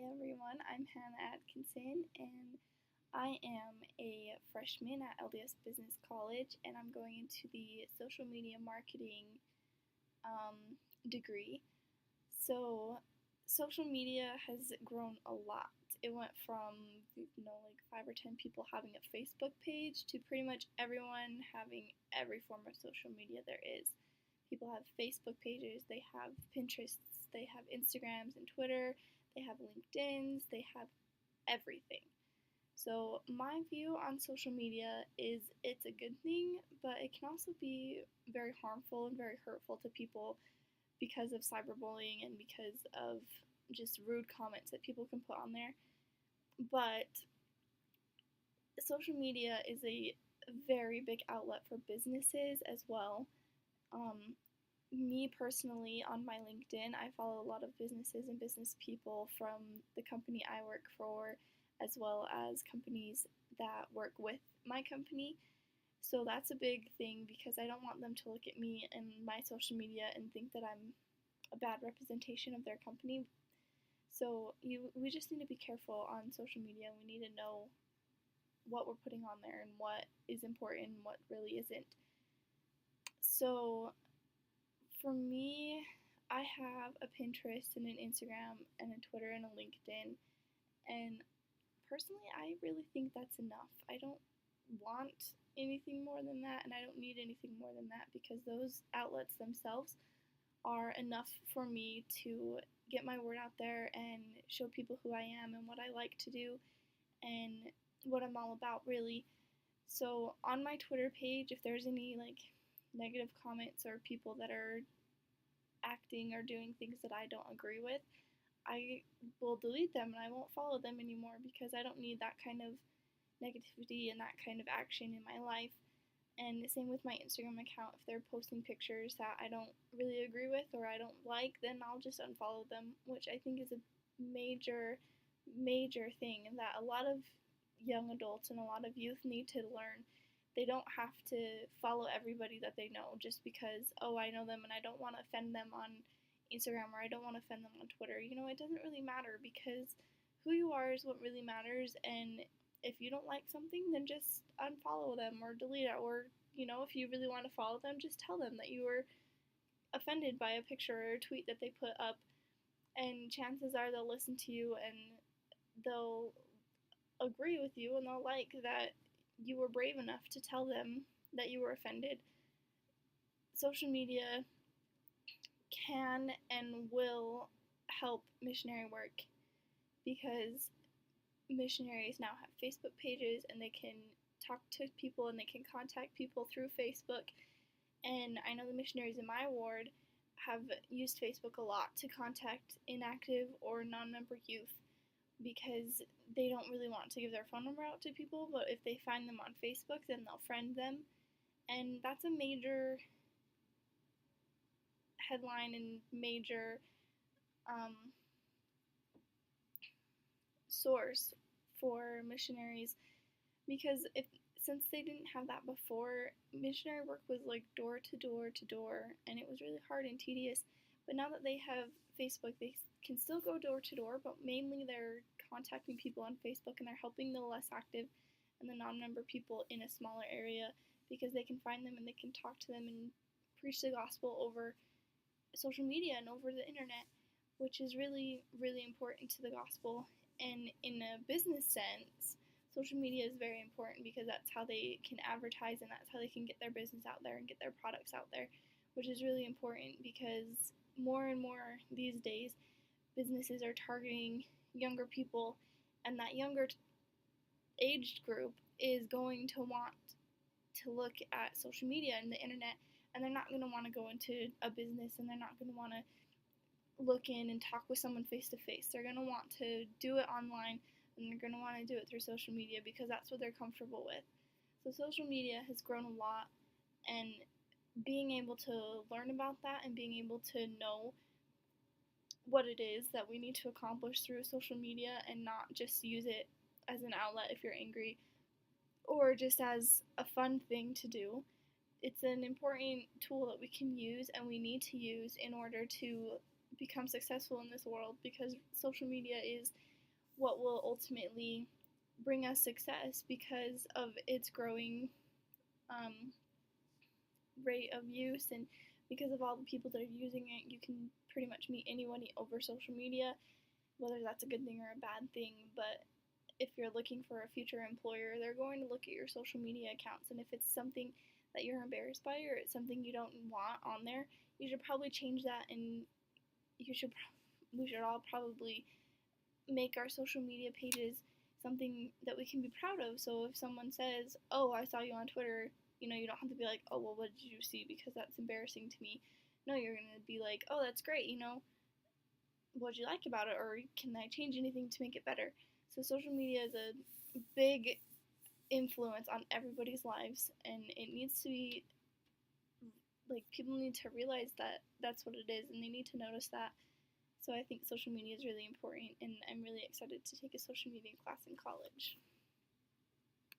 everyone, I'm Hannah Atkinson and I am a freshman at LDS Business College and I'm going into the social media marketing degree. So, social media has grown a lot. It went from, like 5 or 10 people having a Facebook page to pretty much everyone having every form of social media there is. People have Facebook pages, they have Pinterests, they have Instagrams and Twitter, they have LinkedIn's, they have everything. So, my view on social media is it's a good thing, but it can also be very harmful and very hurtful to people because of cyberbullying and because of just rude comments that people can put on there. But social media is a very big outlet for businesses as well. Um, Me personally, on my LinkedIn, I follow a lot of businesses and business people from the company I work for, as well as companies that work with my company. So that's a big thing because I don't want them to look at me and my social media and think that I'm a bad representation of their company. So we just need to be careful on social media. We need to know what we're putting on there and what is important and what really isn't. So for me, I have a Pinterest and an Instagram and a Twitter and a LinkedIn. And personally, I really think that's enough. I don't want anything more than that, and I don't need anything more than that because those outlets themselves are enough for me to get my word out there and show people who I am and what I like to do and what I'm all about, really. So, on my Twitter page, if there's any negative comments or people that are acting or doing things that I don't agree with, I will delete them and I won't follow them anymore because I don't need that kind of negativity and that kind of action in my life. And the same with my Instagram account. If they're posting pictures that I don't really agree with or I don't like, then I'll just unfollow them, which I think is a major, major thing that a lot of young adults and a lot of youth need to learn. They don't have to follow everybody that they know just because, oh, I know them and I don't want to offend them on Instagram or I don't want to offend them on Twitter. It doesn't really matter because who you are is what really matters. And if you don't like something, then just unfollow them or delete it. Or, if you really want to follow them, just tell them that you were offended by a picture or a tweet that they put up. And chances are they'll listen to you and they'll agree with you and they'll like that you were brave enough to tell them that you were offended. Social media can and will help missionary work because missionaries now have Facebook pages and they can talk to people and they can contact people through Facebook. And I know the missionaries in my ward have used Facebook a lot to contact inactive or non-member youth because they don't really want to give their phone number out to people, but if they find them on Facebook, then they'll friend them. And that's a major headline and major um, source for missionaries because if since they didn't have that before, missionary work was like door to door to door, and it was really hard and tedious. But now that they have Facebook, they can still go door to door, but mainly they're contacting people on Facebook and they're helping the less active and the non-member people in a smaller area because they can find them and they can talk to them and preach the gospel over social media and over the internet, which is really, really important to the gospel. And in a business sense, social media is very important because that's how they can advertise and that's how they can get their business out there and get their products out there, which is really important because more and more these days, businesses are targeting younger people, and that younger aged group is going to want to look at social media and the internet, and they're not going to want to go into a business and they're not going to want to look in and talk with someone face to face. They're going to want to do it online and they're going to want to do it through social media because that's what they're comfortable with. So social media has grown a lot, and being able to learn about that and being able to know what it is that we need to accomplish through social media and not just use it as an outlet if you're angry or just as a fun thing to do. It's an important tool that we can use and we need to use in order to become successful in this world because social media is what will ultimately bring us success because of its growing um, rate of use, and because of all the people that are using it. You can pretty much meet anyone over social media, whether that's a good thing or a bad thing. But if you're looking for a future employer, they're going to look at your social media accounts, and if it's something that you're embarrassed by or it's something you don't want on there, you should probably change that, and we should all probably make our social media pages something that we can be proud of. So if someone says, "Oh, I saw you on Twitter," you don't have to be like, "Oh, well, what did you see?" because that's embarrassing to me. No, you're gonna be like, "Oh, that's great. What did you like about it, or can I change anything to make it better?" So social media is a big influence on everybody's lives, and it needs to be like people need to realize that that's what it is, and they need to notice that. So I think social media is really important, and I'm really excited to take a social media class in college.